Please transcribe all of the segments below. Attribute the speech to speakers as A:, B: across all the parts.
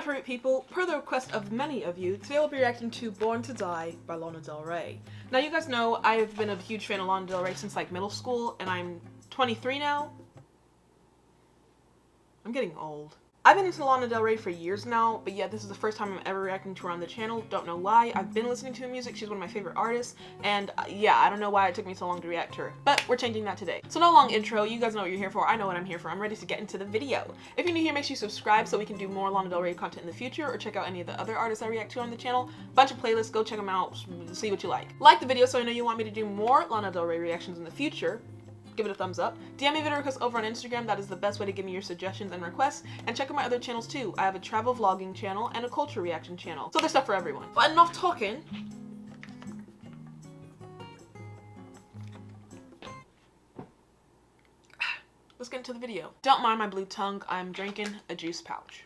A: my favorite people, per the request of many of you, today we'll be reacting to Born to Die by Lana Del Rey. Now you guys know I've been a huge fan of Lana Del Rey since like middle school, and I'm 23 now. I'm getting old. I've been into Lana Del Rey for years now, but yeah, this is the first time I'm ever reacting to her on the channel. Don't know why. I've been listening to her music. She's one of my favorite artists, and yeah, I don't know why it took me so long to react to her, but we're changing that today. So no long intro. You guys know what you're here for. I know what I'm here for. I'm ready to get into the video. If you're new here, make sure you subscribe so we can do more Lana Del Rey content in the future, or check out any of the other artists I react to on the channel. Bunch of playlists. Go check them out. See what you like. Like the video so I know you want me to do more Lana Del Rey reactions in the future. Give it a thumbs up. DM me video requests over on Instagram. That is the best way to give me your suggestions and requests. And check out my other channels too. I have a travel vlogging channel and a culture reaction channel. So there's stuff for everyone. But enough talking. Let's get into the video. Don't mind my blue tongue. I'm drinking a juice pouch.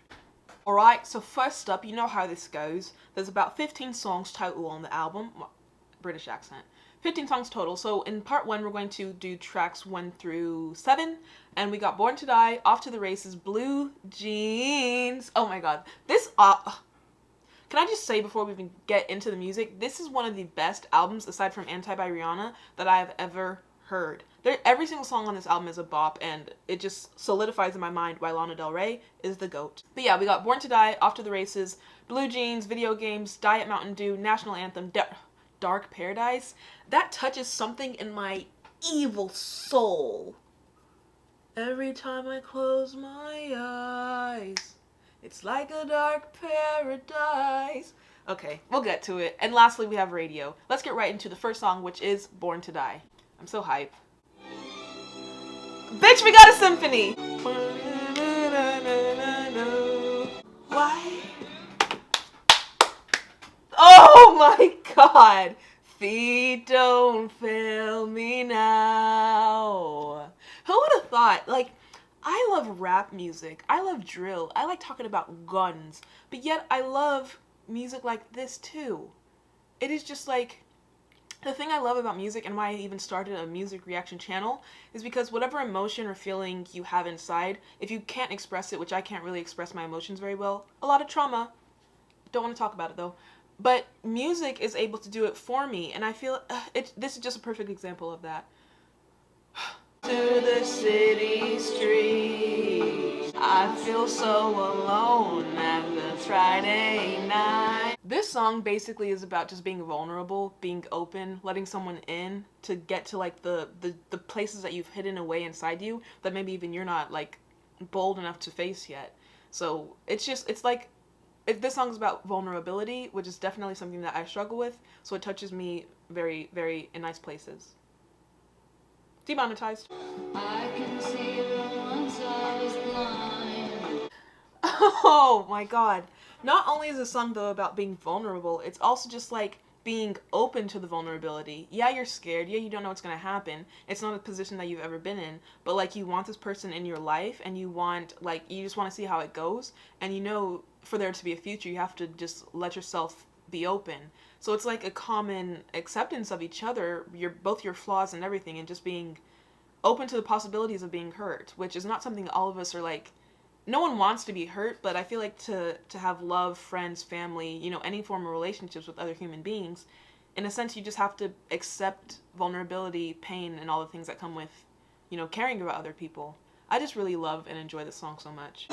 A: Alright, so first up, you know how this goes. There's about 15 songs total on the album. British accent. 15 songs total. So in part 1, we're going to do tracks 1 through 7. And we got Born to Die, Off to the Races, Blue Jeans. Oh my god. This, can I just say before we even get into the music, this is one of the best albums, aside from Anti by Rihanna, that I have ever heard. Every single song on this album is a bop, and it just solidifies in my mind why Lana Del Rey is the GOAT. But yeah, we got Born to Die, Off to the Races, Blue Jeans, Video Games, Diet Mountain Dew, National Anthem, Dark Paradise. That touches something in my evil soul. Every time I close my eyes, it's like a dark paradise. Okay, we'll get to it. And lastly, we have Radio. Let's get right into the first song, which is Born to Die. I'm so hype. Bitch, we got a symphony! Why? Oh my god! Feet don't fail me now. Who would have thought? Like, I love rap music. I love drill. I like talking about guns. But yet I love music like this too. It is just like, the thing I love about music and why I even started a music reaction channel is because whatever emotion or feeling you have inside, if you can't express it, which I can't really express my emotions very well, a lot of trauma. Don't want to talk about it though. But music is able to do it for me, and I feel this is just a perfect example of that. To the city streets, I feel so alone after Friday night. This song basically is about just being vulnerable, being open, letting someone in to get to like the places that you've hidden away inside you that maybe even you're not like bold enough to face yet. So it's like, this song is about vulnerability, which is definitely something that I struggle with, so it touches me very, very in nice places. Demonetized. I can see once I was blind. Oh my god. Not only is the song though about being vulnerable, it's also just like being open to the vulnerability. Yeah, you're scared. Yeah, you don't know what's gonna happen. It's not a position that you've ever been in, but like you want this person in your life, and you want, like, you just want to see how it goes, and you know for there to be a future, you have to just let yourself be open. So it's like a common acceptance of each other, both your flaws and everything, and just being open to the possibilities of being hurt, which is not something all of us are like. No one wants to be hurt, but I feel like to have love, friends, family, you know, any form of relationships with other human beings, in a sense, you just have to accept vulnerability, pain, and all the things that come with, you know, caring about other people. I just really love and enjoy this song so much.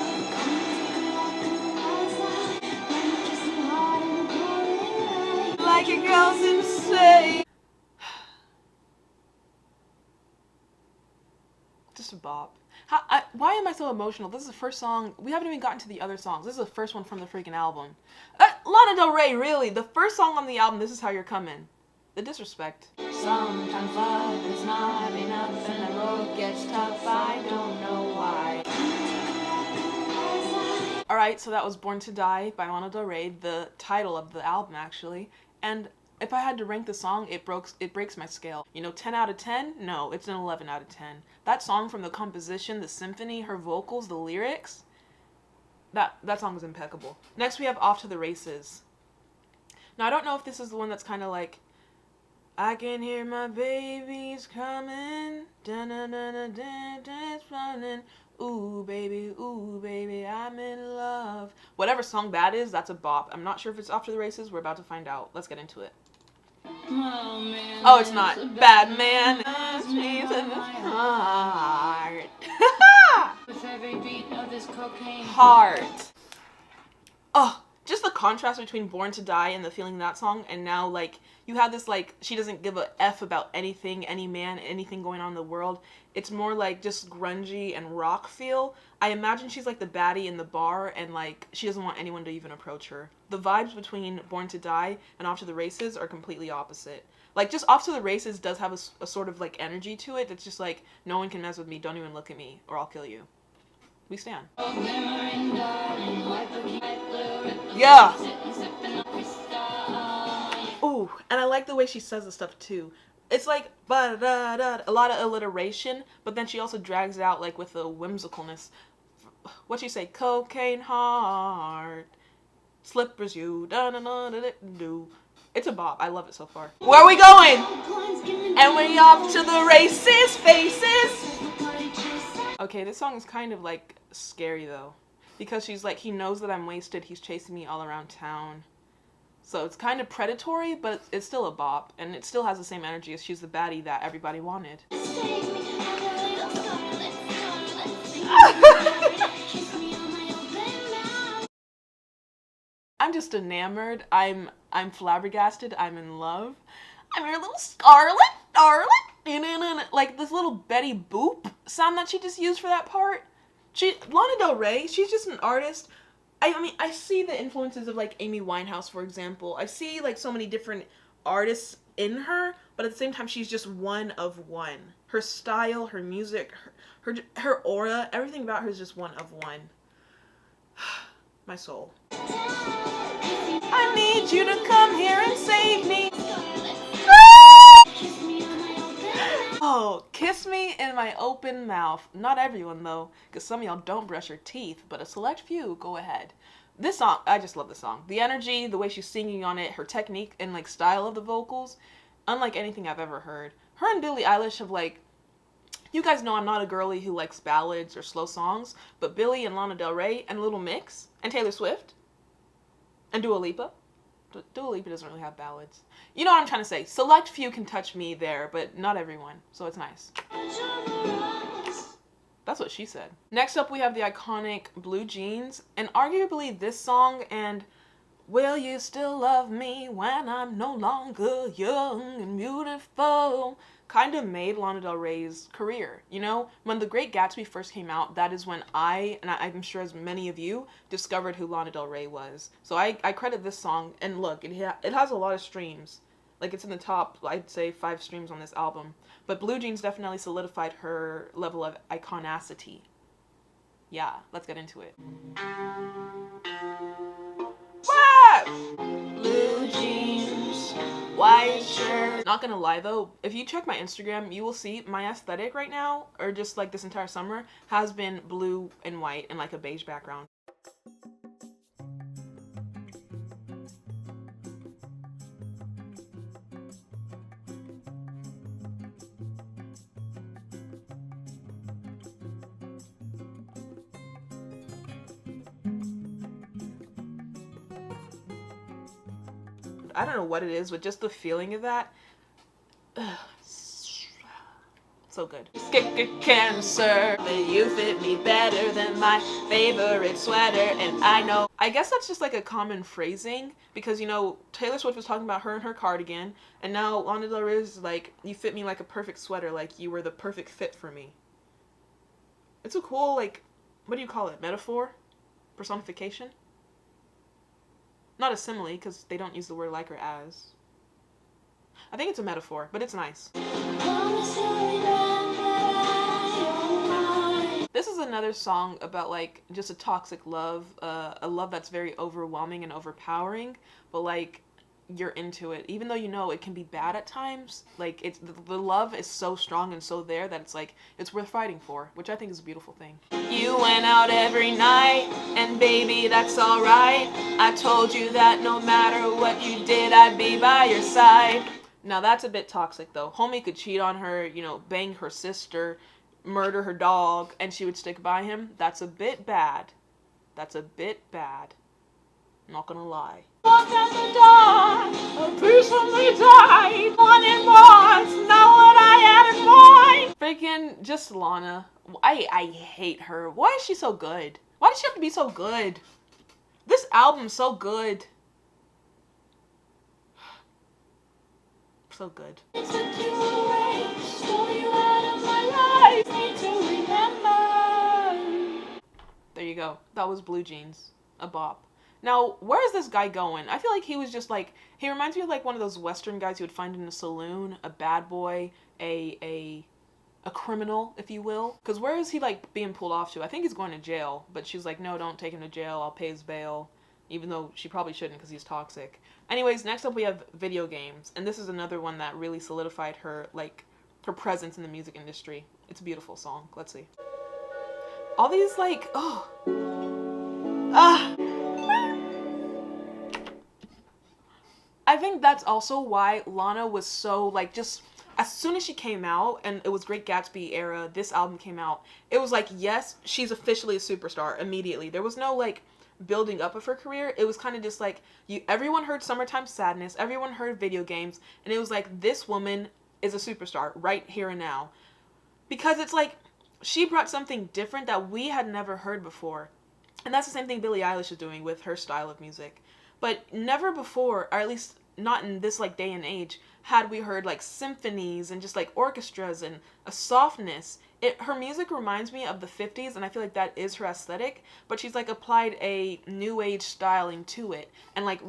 A: Like a girl's insane. Just a bop. Why am I so emotional? This is the first song. We haven't even gotten to the other songs. This is the first one from the freaking album. Lana Del Rey, really? The first song on the album, This Is How You're Coming. The disrespect. Sometimes love is not enough and the road gets tough. I don't know why. Alright, so that was Born to Die by Lana Del Rey, the title of the album actually. And if I had to rank the song, it breaks my scale. You know, 10 out of 10? No, it's an 11 out of 10. That song, from the composition, the symphony, her vocals, the lyrics, that song is impeccable. Next we have Off to the Races. Now I don't know if this is the one that's kind of like, I can hear my babies coming, da-na-na-na-da-da, running, ooh baby, I'm in love. Whatever song that is, that's a bop. I'm not sure if it's Off to the Races. We're about to find out. Let's get into it. Oh, it's not. Bad man. She's in his heart. Heart. Oh, just the contrast between Born to Die and the feeling in that song, and now, like, you have this, like, she doesn't give a F about anything, any man, anything going on in the world. It's more like just grungy and rock feel. I imagine she's like the baddie in the bar, and like she doesn't want anyone to even approach her. The vibes between Born to Die and Off to the Races are completely opposite. Like, just Off to the Races does have a sort of like energy to it that's just like, no one can mess with me, don't even look at me, or I'll kill you. We stand. Yeah. Ooh, and I like the way she says the stuff too. It's like a lot of alliteration, but then she also drags it out like with a whimsicalness. What she say? Cocaine heart, slippers you, da da da da do. It's a bop. I love it so far. Where are we going? And we off to the races, faces. Okay, this song is kind of like scary though, because she's like, he knows that I'm wasted. He's chasing me all around town. So it's kind of predatory, but it's still a bop, and it still has the same energy as she's the baddie that everybody wanted. I'm just enamored. I'm flabbergasted. I'm in love. I'm your little Scarlet, darling. Like this little Betty Boop sound that she just used for that part. Lana Del Rey, she's just an artist. I mean, I see the influences of like Amy Winehouse, for example. I see like so many different artists in her, but at the same time, she's just one of one. Her style, her music, her aura, everything about her is just one of one. My soul. I need you to come here and save me. Oh, kiss me in my open mouth. Not everyone, though, because some of y'all don't brush your teeth, but a select few, go ahead. This song, I just love this song. The energy, the way she's singing on it, her technique and, like, style of the vocals, unlike anything I've ever heard. Her and Billie Eilish have, like, you guys know I'm not a girly who likes ballads or slow songs, but Billie and Lana Del Rey and Little Mix and Taylor Swift and Dua Lipa. Dua Lipa doesn't really have ballads. You know what I'm trying to say. Select few can touch me there, but not everyone. So it's nice. That's what she said. Next up, we have the iconic Blue Jeans. And arguably this song and Will You Still Love Me When I'm No Longer Young and Beautiful kind of made Lana Del Rey's career. You know, when The Great Gatsby first came out, that is when I'm sure as many of you, discovered who Lana Del Rey was. So I credit this song, and look, it has a lot of streams. Like, it's in the top, I'd say, 5 streams on this album. But Blue Jeans definitely solidified her level of iconicity. Yeah, let's get into it. What? Blue jeans, white shirt. Not gonna lie though, if you check my Instagram, you will see my aesthetic right now, or just like this entire summer, has been blue and white and like a beige background. I don't know what it is, but just the feeling of that. So good. Cancer, but you fit me better than my favorite sweater, and I know. I guess that's just like a common phrasing, because, you know, Taylor Swift was talking about her and her cardigan, and now Lana Del Rey is like, you fit me like a perfect sweater, like you were the perfect fit for me. It's a cool, like, what do you call it? Metaphor? Personification? Not a simile, because they don't use the word like or as. I think it's a metaphor, but it's nice. This is another song about, like, just a toxic love, a love that's very overwhelming and overpowering, but, like, you're into it. Even though you know it can be bad at times, like, it's the love is so strong and so there that it's, like, it's worth fighting for, which I think is a beautiful thing. You went out every night, and baby, that's alright. I told you that no matter what you did, I'd be by your side. Now that's a bit toxic though. Homie could cheat on her, you know, bang her sister, murder her dog and she would stick by him. That's a bit bad. That's a bit bad. I'm not gonna lie. Walk out the door, a piece of me died. Wanting more, it's not what I had in mind. Freaking just Lana. I hate her. Why is she so good? Why does she have to be so good? This album's so good. So good. There you go. That was Blue Jeans. A bop. Now, where is this guy going? I feel like he was just like, he reminds me of like one of those Western guys you would find in a saloon, a bad boy, a criminal, if you will. Because where is he like being pulled off to? I think he's going to jail, but she's like, no, don't take him to jail. I'll pay his bail. Even though she probably shouldn't because he's toxic. Anyways, next up we have video games. And this is another one that really solidified her, like, her presence in the music industry. It's a beautiful song. Let's see. All these, like, oh. I think that's also why Lana was so, like, just, as soon as she came out, and it was Great Gatsby era, this album came out, it was like, yes, she's officially a superstar immediately. There was no, like, building up of her career. It was kind of just like, everyone heard Summertime Sadness, everyone heard Video Games, and it was like, this woman is a superstar right here and now. Because it's like, she brought something different that we had never heard before. And that's the same thing Billie Eilish is doing with her style of music. But never before, or at least not in this like day and age, had we heard like symphonies and just like orchestras and a softness. Her music reminds me of the 50s, and I feel like that is her aesthetic, but she's like applied a new age styling to it, and like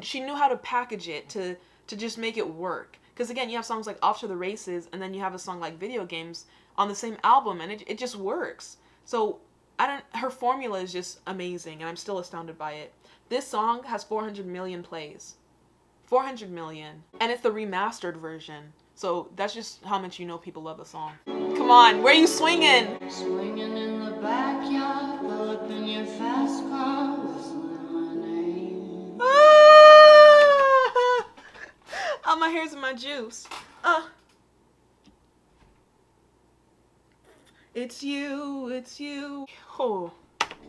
A: she knew how to package it to just make it work. Because again, you have songs like Off to the Races, and then you have a song like Video Games on the same album, and it just works. So her formula is just amazing, and I'm still astounded by it. This song has 400 million plays. 400 million. And it's the remastered version. So that's just how much you know people love the song. Come on, where are you swinging? Swinging in the backyard, pull up in your fast car, whistling my name. Ah! All my hair's in my juice. It's you, it's you. Oh.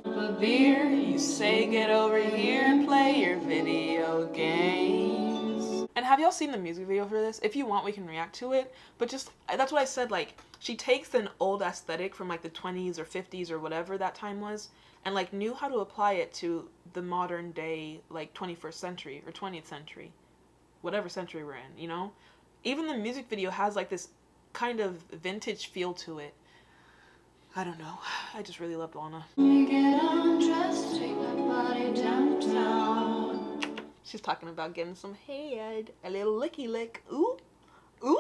A: A beer, you say get over here and play your video games. And have y'all seen the music video for this? If you want, we can react to it. But just, that's what I said, like, she takes an old aesthetic from like the 20s or 50s or whatever that time was, and like knew how to apply it to the modern day, like 21st century or 20th century. Whatever century we're in, you know? Even the music video has like this kind of vintage feel to it. I don't know. I just really loved Lana. She's talking about getting some head. A little licky lick. Ooh. Ooh.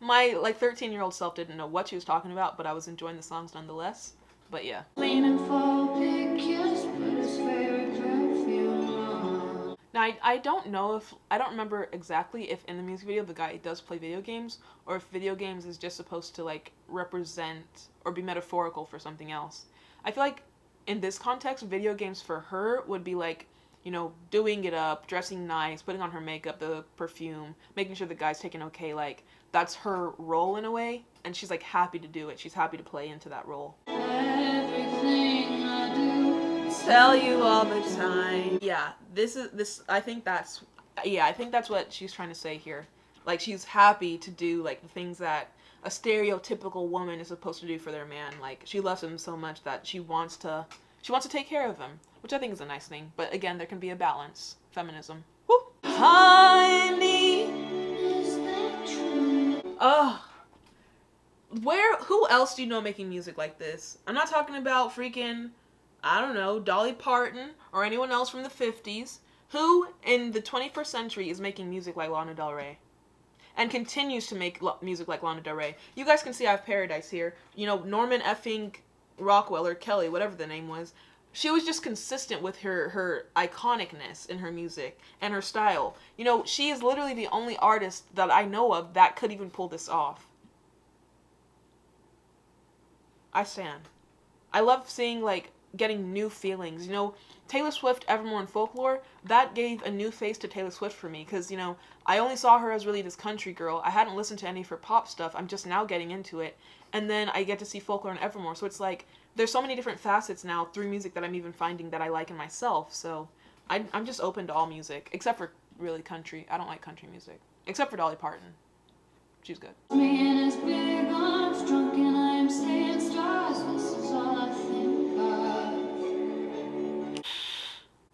A: My like 13-year-old self didn't know what she was talking about, but I was enjoying the songs nonetheless. But yeah. Leaning for a big kiss, put his favorite perfume on. Now I don't know if, I don't remember exactly if in the music video the guy does play video games, or if video games is just supposed to like represent or be metaphorical for something else. I feel like in this context, video games for her would be like, you know, doing it up, dressing nice, putting on her makeup, the perfume, making sure the guy's taken okay, like that's her role in a way, and she's like happy to do it. She's happy to play into that role. Everything I do, tell you all the time. Yeah, I think that's what she's trying to say here. Like, she's happy to do like the things that a stereotypical woman is supposed to do for their man. Like, she loves him so much that she wants to take care of him, which I think is a nice thing. But again, there can be a balance. Feminism. Woo! Honey, is that true? Who else do you know making music like this? I'm not talking about freaking, I don't know, Dolly Parton or anyone else from the 50s. Who in the 21st century is making music like Lana Del Rey? And continues to make music like Lana Del Rey. You guys can see I have Paradise here. You know, Norman effing Rockwell, or Kelly, whatever the name was. She was just consistent with her iconicness in her music and her style. You know, she is literally the only artist that I know of that could even pull this off. I stand. I love seeing, like, getting new feelings. You know, Taylor Swift, Evermore, and Folklore, that gave a new face to Taylor Swift for me, because, you know, I only saw her as really this country girl. I hadn't listened to any of her pop stuff. I'm just now getting into it. And then I get to see Folklore and Evermore. So it's like, there's so many different facets now through music that I'm even finding that I like in myself. So I'm just open to all music, except for really country. I don't like country music, except for Dolly Parton. She's good.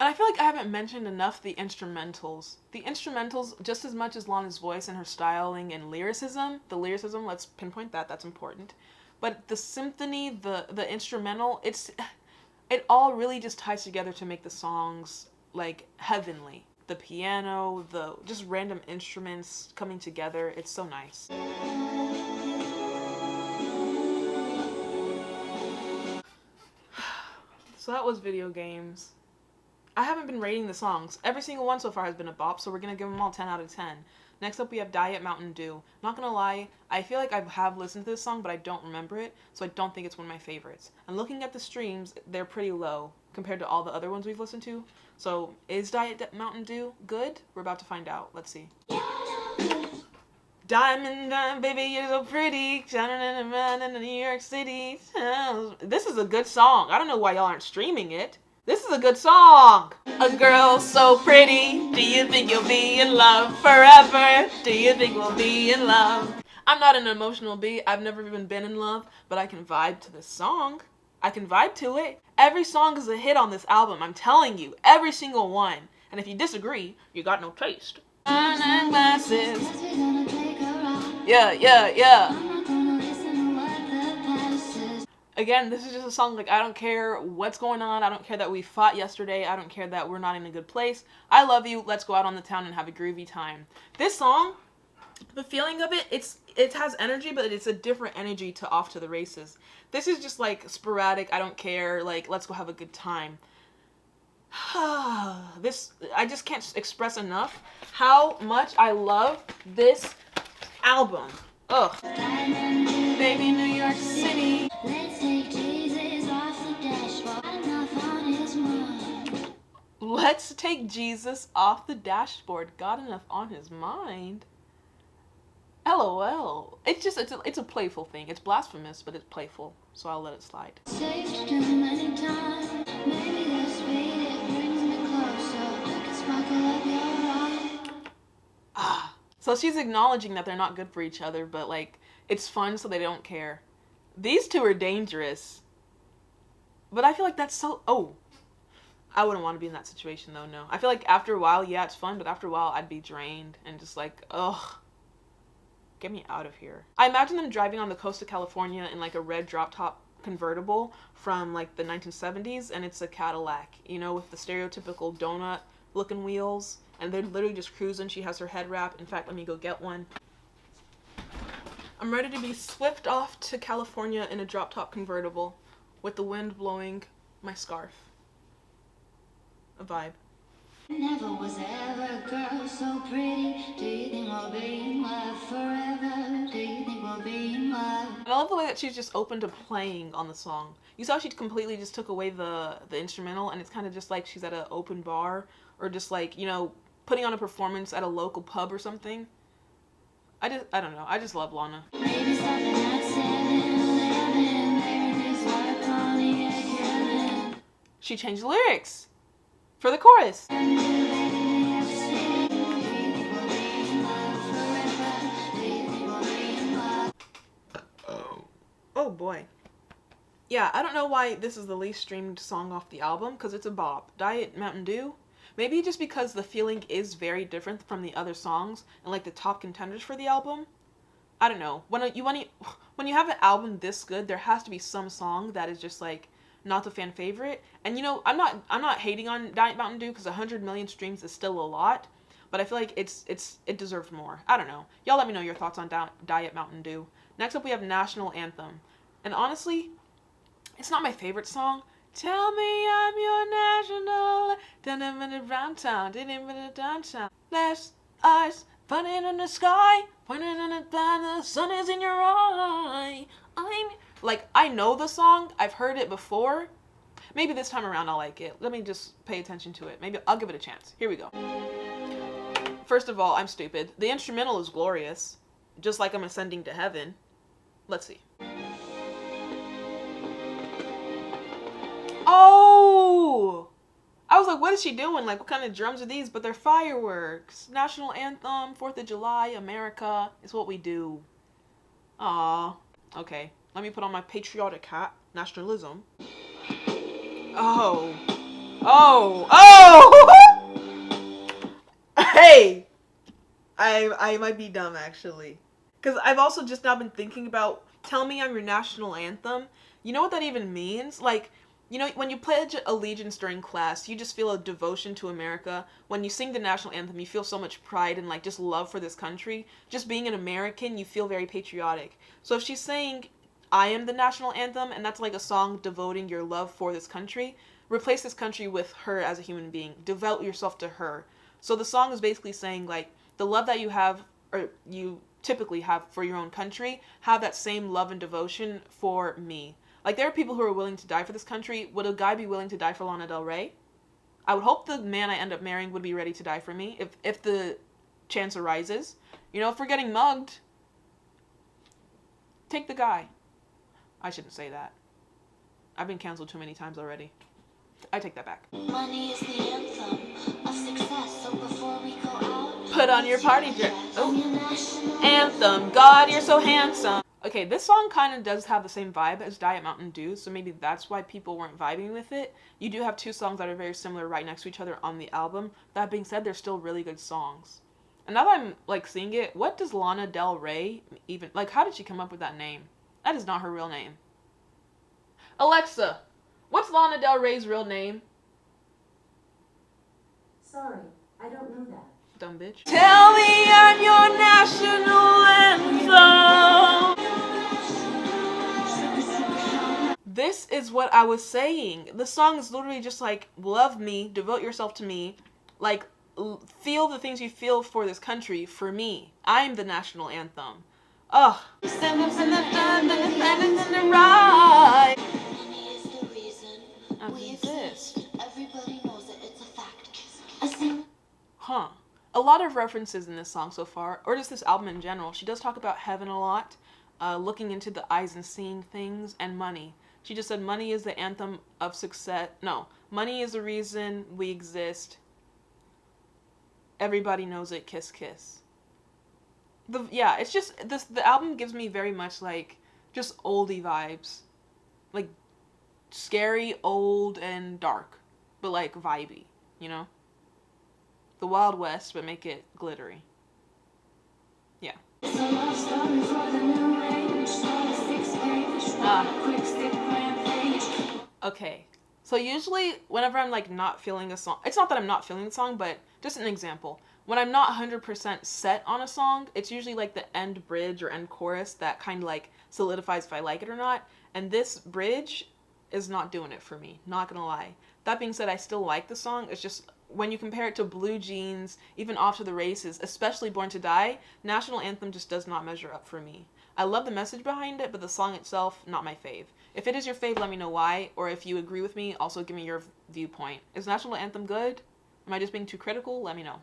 A: And I feel like I haven't mentioned enough the instrumentals. The instrumentals, just as much as Lana's voice and her styling and lyricism, let's pinpoint that, that's important. But the symphony, the instrumental, it all really just ties together to make the songs, like, heavenly. The piano, the just random instruments coming together, it's so nice. So that was video games. I haven't been rating the songs. Every single one so far has been a bop, so we're gonna give them all 10 out of 10. Next up we have Diet Mountain Dew. Not gonna lie, I feel like I have listened to this song, but I don't remember it, so I don't think it's one of my favorites. And looking at the streams, they're pretty low compared to all the other ones we've listened to. So is Diet Mountain Dew good? We're about to find out. Let's see. Diamond, baby, you're so pretty, shining in New York City. This is a good song. I don't know why y'all aren't streaming it. This is a good song. A girl so pretty, do you think you'll be in love forever? Do you think we'll be in love? I'm not an emotional bee. I've never even been in love, but I can vibe to this song. I can vibe to it. Every song is a hit on this album, I'm telling you. Every single one. And if you disagree, you got no taste. Glasses. Yeah. Again, this is just a song, like, I don't care what's going on. I don't care that we fought yesterday. I don't care that we're not in a good place. I love you. Let's go out on the town and have a groovy time. This song, the feeling of it, it has energy, but it's a different energy to Off to the Races. This is just, like, sporadic. I don't care. Like, let's go have a good time. I just can't express enough how much I love this album. Ugh. Baby, New York City. Let's take Jesus off the dashboard. Enough on his mind. Let's take Jesus off the dashboard. Got enough on his mind. LOL. It's a playful thing. It's blasphemous, but it's playful. So I'll let it slide. Saved too many times. Maybe the speed it brings me closer. I can sparkle up your eyes. So she's acknowledging that they're not good for each other, but, like, it's fun, so they don't care. These two are dangerous. But I feel like that's so... Oh. I wouldn't want to be in that situation, though, no. I feel like after a while, yeah, it's fun, but after a while, I'd be drained and just like, ugh. Get me out of here. I imagine them driving on the coast of California in, like, a red drop-top convertible from, like, the 1970s, and it's a Cadillac, you know, with the stereotypical donut-looking wheels. And they're literally just cruising. She has her head wrap. In fact, let me go get one. I'm ready to be swift off to California in a drop-top convertible with the wind blowing my scarf. A vibe. Never was ever a girl so pretty. Do you think we'll be in love forever? Do you think we'll be in love? And I love the way that she's just open to playing on the song. You saw she completely just took away the instrumental, and it's kind of just like she's at an open bar, or just like, you know, putting on a performance at a local pub or something. I don't know. I just love Lana. She changed the lyrics for the chorus. Oh boy. Yeah, I don't know why this is the least streamed song off the album, because it's a bop. Diet Mountain Dew. Maybe just because the feeling is very different from the other songs and, like, the top contenders for the album. I don't know. When you have an album this good, there has to be some song that is just, like, not the fan favorite. And, you know, I'm not hating on Diet Mountain Dew, because 100 million streams is still a lot, but I feel like it deserves more. I don't know. Y'all let me know your thoughts on Diet Mountain Dew. Next up we have National Anthem. And honestly, it's not my favorite song. Tell me I'm your national, didn't in around town, didn't in downtown. Last eyes, pointing in the sky, pointing in the sun is in your eye. I know the song, I've heard it before. Maybe this time around I'll like it. Let me just pay attention to it. Maybe I'll give it a chance. Here we go. First of all, I'm stupid. The instrumental is glorious. Just like I'm ascending to heaven. Let's see. Oh! I was like, what is she doing? Like, what kind of drums are these? But they're fireworks. National anthem, 4th of July, America. It's what we do. Aww. Okay. Let me put on my patriotic hat. Nationalism. Oh. Oh. Oh! Hey! I might be dumb, actually. Because I've also just now been thinking about, tell me I'm your national anthem. You know what that even means? Like, you know, when you pledge allegiance during class, you just feel a devotion to America. When you sing the national anthem, you feel so much pride and, like, just love for this country. Just being an American, you feel very patriotic. So if she's saying, I am the national anthem, and that's like a song devoting your love for this country, replace this country with her as a human being. Devote yourself to her. So the song is basically saying, like, the love that you have, or you typically have for your own country, have that same love and devotion for me. Like, there are people who are willing to die for this country. Would a guy be willing to die for Lana Del Rey? I would hope the man I end up marrying would be ready to die for me, if the chance arises. You know, if we're getting mugged, take the guy. I shouldn't say that. I've been canceled too many times already. I take that back. Money is the anthem of success, so before we go out, put on your party dress. Oh. Anthem, God, you're so handsome. Okay, this song kind of does have the same vibe as Diet Mountain Dew, so maybe that's why people weren't vibing with it. You do have two songs that are very similar right next to each other on the album. That being said, they're still really good songs. And now that I'm, like, seeing it, what does Lana Del Rey even, like, how did she come up with that name? That is not her real name. Alexa, what's Lana Del Rey's real name?
B: Sorry, I don't know that.
A: Dumb bitch. Tell me I'm your national anthem. This is what I was saying. The song is literally just like, love me, devote yourself to me, like, feel the things you feel for this country, for me. I'm the national anthem. Ugh. Huh. A lot of references in this song so far, or just this album in general. She does talk about heaven a lot, looking into the eyes and seeing things, and money. She just said money is the anthem of success. No, money is the reason we exist. Everybody knows it, kiss kiss. Yeah, it's just, the album gives me very much, like, just oldie vibes. Like, scary, old, and dark. But, like, vibey, you know? The Wild West, but make it glittery. Yeah. Okay. So usually, whenever I'm, like, not feeling a song, it's not that I'm not feeling the song, but just an example. When I'm not 100% set on a song, it's usually, like, the end bridge or end chorus that kind of, like, solidifies if I like it or not. And this bridge is not doing it for me. Not gonna lie. That being said, I still like the song. It's just, when you compare it to Blue Jeans, even Off to the Races, especially Born to Die, National Anthem just does not measure up for me. I love the message behind it, but the song itself, not my fave. If it is your fave, let me know why, or if you agree with me, also give me your viewpoint. Is National Anthem good? Am I just being too critical? Let me know.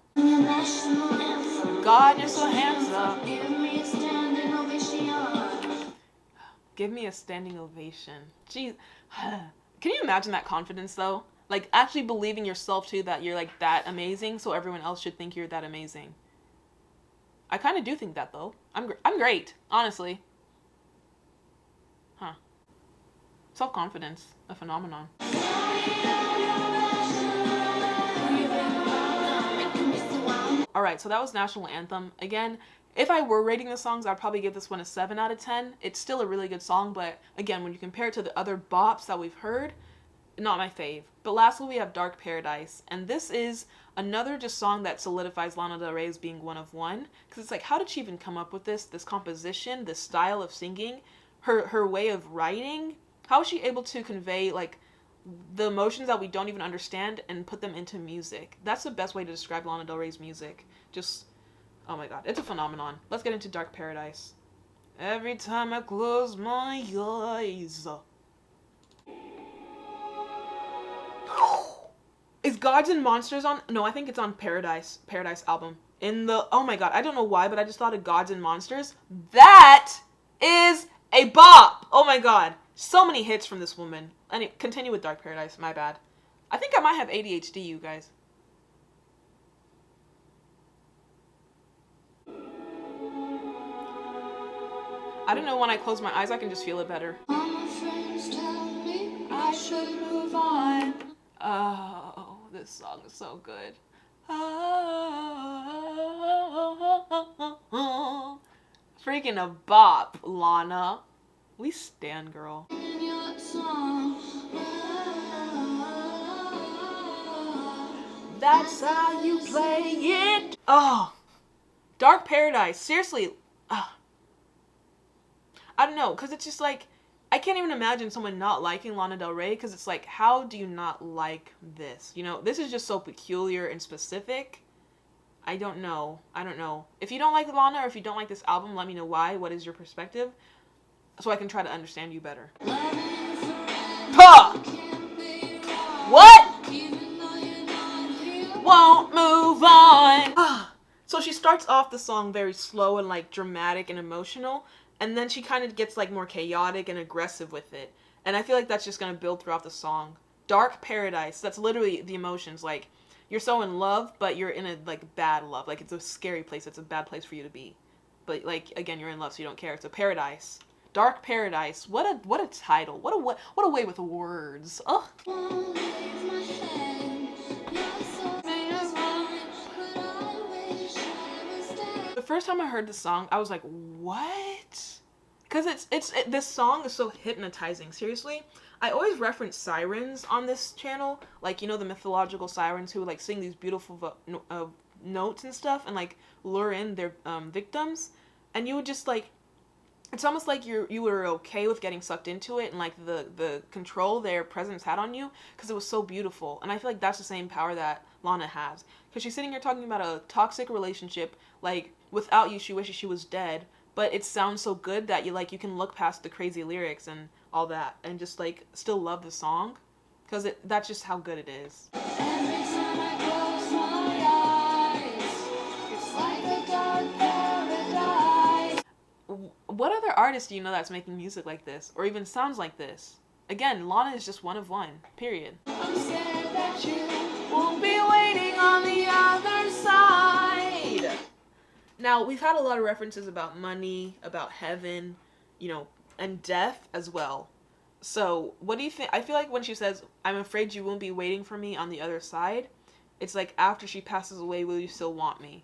A: God, you're so handsome. Give me a standing ovation. Jeez. Can you imagine that confidence, though? Like, actually believing yourself, too, that you're, like, that amazing, so everyone else should think you're that amazing. I kind of do think that, though. I'm great, honestly. Huh. Self-confidence, a phenomenon. Alright, so that was National Anthem. Again, if I were rating the songs, I'd probably give this one a 7 out of 10. It's still a really good song, but again, when you compare it to the other bops that we've heard, not my fave. But lastly, we have Dark Paradise, and this is another just song that solidifies Lana Del Rey as being one of one, because it's like, how did she even come up with this composition, this style of singing, her way of writing? How is she able to convey, like, the emotions that we don't even understand and put them into music? That's the best way to describe Lana Del Rey's music. Just, oh my god, it's a phenomenon. Let's get into Dark Paradise. Every time I close my eyes. Is Gods and Monsters on? No, I think it's on Paradise album. Oh my god, I don't know why, but I just thought of Gods and Monsters. That is a bop! Oh my god. So many hits from this woman. Anyway, continue with Dark Paradise, my bad. I think I might have ADHD, you guys. I don't know, when I close my eyes, I can just feel it better. All my friends tell me I should move on. Oh, this song is so good. Oh, freaking a bop, Lana. We stan, girl. That's how you play it. Oh, Dark Paradise. Seriously. I don't know, because it's just like, I can't even imagine someone not liking Lana Del Rey, because it's like, how do you not like this? You know, this is just so peculiar and specific. I don't know. If you don't like Lana, or if you don't like this album, let me know why. What is your perspective? So I can try to understand you better. Huh! What? Won't move on. So she starts off the song very slow and like dramatic and emotional, and then she kind of gets like more chaotic and aggressive with it. And I feel like that's just gonna build throughout the song. Dark Paradise, that's literally the emotions. Like, you're so in love, but you're in a like bad love. Like, it's a scary place. It's a bad place for you to be. But like, again, you're in love, so you don't care. It's a paradise. Dark Paradise. What a title. What a way with words. Ugh. The first time I heard the song, I was like, what? Because this song is so hypnotizing. Seriously, I always reference sirens on this channel, like, you know, the mythological sirens who like sing these beautiful notes and stuff and like lure in their victims, and you would just like, it's almost like you were okay with getting sucked into it and like the control their presence had on you, because it was so beautiful. And I feel like that's the same power that Lana has, because she's sitting here talking about a toxic relationship, like, without you she wishes she was dead, but it sounds so good that you can look past the crazy lyrics and all that and just like still love the song, because that's just how good it is. Every time I close my eyes, it's like a dark paradise. What other artist do you know that's making music like this, or even sounds like this? Again, Lana is just one of one, period. I'm scared that you won't be waiting on the other side. Now, we've had a lot of references about money, about heaven, you know, and death as well. So, what do you think? I feel like when she says, I'm afraid you won't be waiting for me on the other side, it's like, after she passes away, will you still want me?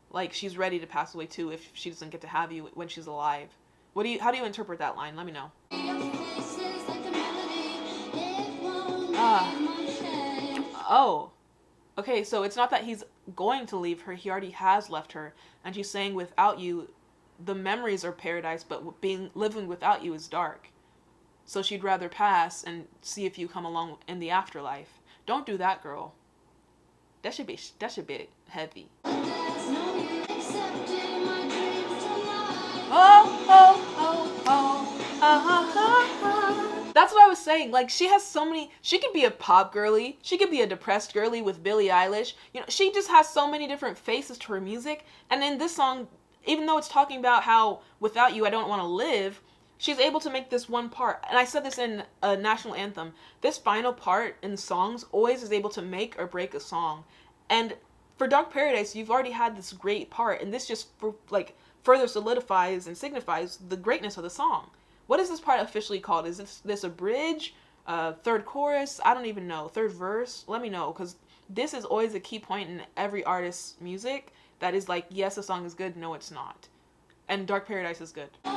A: Like, she's ready to pass away too if she doesn't get to have you when she's alive. How do you interpret that line? Let me know. Oh. Okay, so it's not that he's going to leave her, he already has left her. And she's saying, without you, the memories are paradise, but living without you is dark. So she'd rather pass and see if you come along in the afterlife. Don't do that, girl. That should be heavy. That's what I was saying. Like, she has so many. She could be a pop girly. She could be a depressed girly with Billie Eilish. You know, she just has so many different faces to her music. And in this song, even though it's talking about how without you I don't want to live, she's able to make this one part. And I said this in a national anthem. This final part in songs always is able to make or break a song. And for Dark Paradise, you've already had this great part, and this just further solidifies and signifies the greatness of the song. What is this part officially called? Is this a bridge? Third chorus? I don't even know. Third verse? Let me know, because this is always a key point in every artist's music that is like, yes, the song is good, no, it's not. And Dark Paradise is good. Ha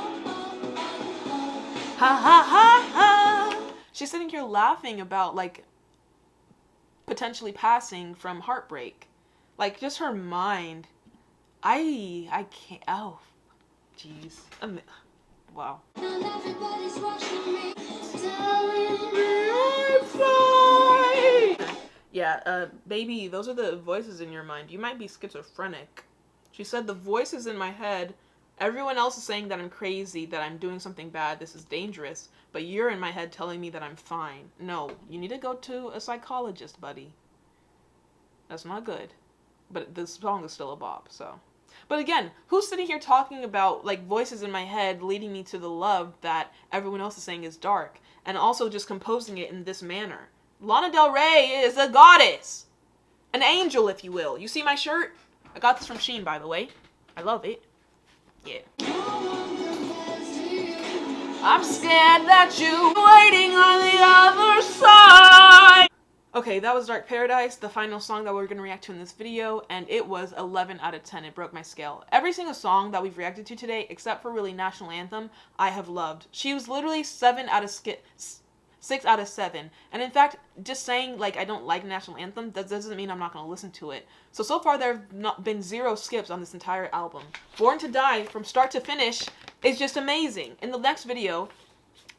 A: ha ha ha! She's sitting here laughing about, like, potentially passing from heartbreak. Like, just her mind. I can't. Oh, jeez. Wow. Yeah, baby, those are the voices in your mind. You might be schizophrenic. She said, the voices in my head, everyone else is saying that I'm crazy, that I'm doing something bad, this is dangerous, but you're in my head telling me that I'm fine. No, you need to go to a psychologist, buddy. That's not good. But the song is still a bop, so. But again, who's sitting here talking about, like, voices in my head leading me to the love that everyone else is saying is dark, and also just composing it in this manner? Lana Del Rey is a goddess! An angel, if you will. You see my shirt? I got this from Shein, by the way. I love it. Yeah. I'm scared that you're waiting on the other side. Okay, that was Dark Paradise, the final song that we're going to react to in this video, and it was 11 out of 10. It broke my scale. Every single song that we've reacted to today, except for really National Anthem, I have loved. She was literally 6 out of 7. And in fact, just saying, like, I don't like National Anthem, that doesn't mean I'm not going to listen to it. So far there have not been 0 skips on this entire album. Born to Die, from start to finish, is just amazing. In the next video,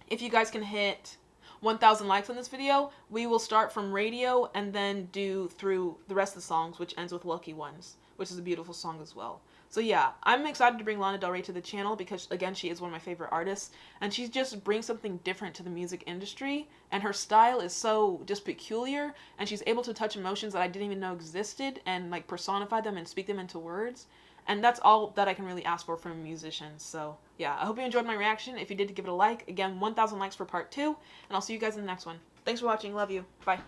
A: if you guys can hit 1,000 likes on this video, we will start from Radio and then do through the rest of the songs, which ends with Lucky Ones, which is a beautiful song as well. So yeah, I'm excited to bring Lana Del Rey to the channel because, again, she is one of my favorite artists, and she just brings something different to the music industry, and her style is so just peculiar, and she's able to touch emotions that I didn't even know existed and, like, personify them and speak them into words. And that's all that I can really ask for from a musician. So yeah, I hope you enjoyed my reaction. If you did, give it a like. Again, 1,000 likes for part 2, and I'll see you guys in the next one. Thanks for watching. Love you. Bye.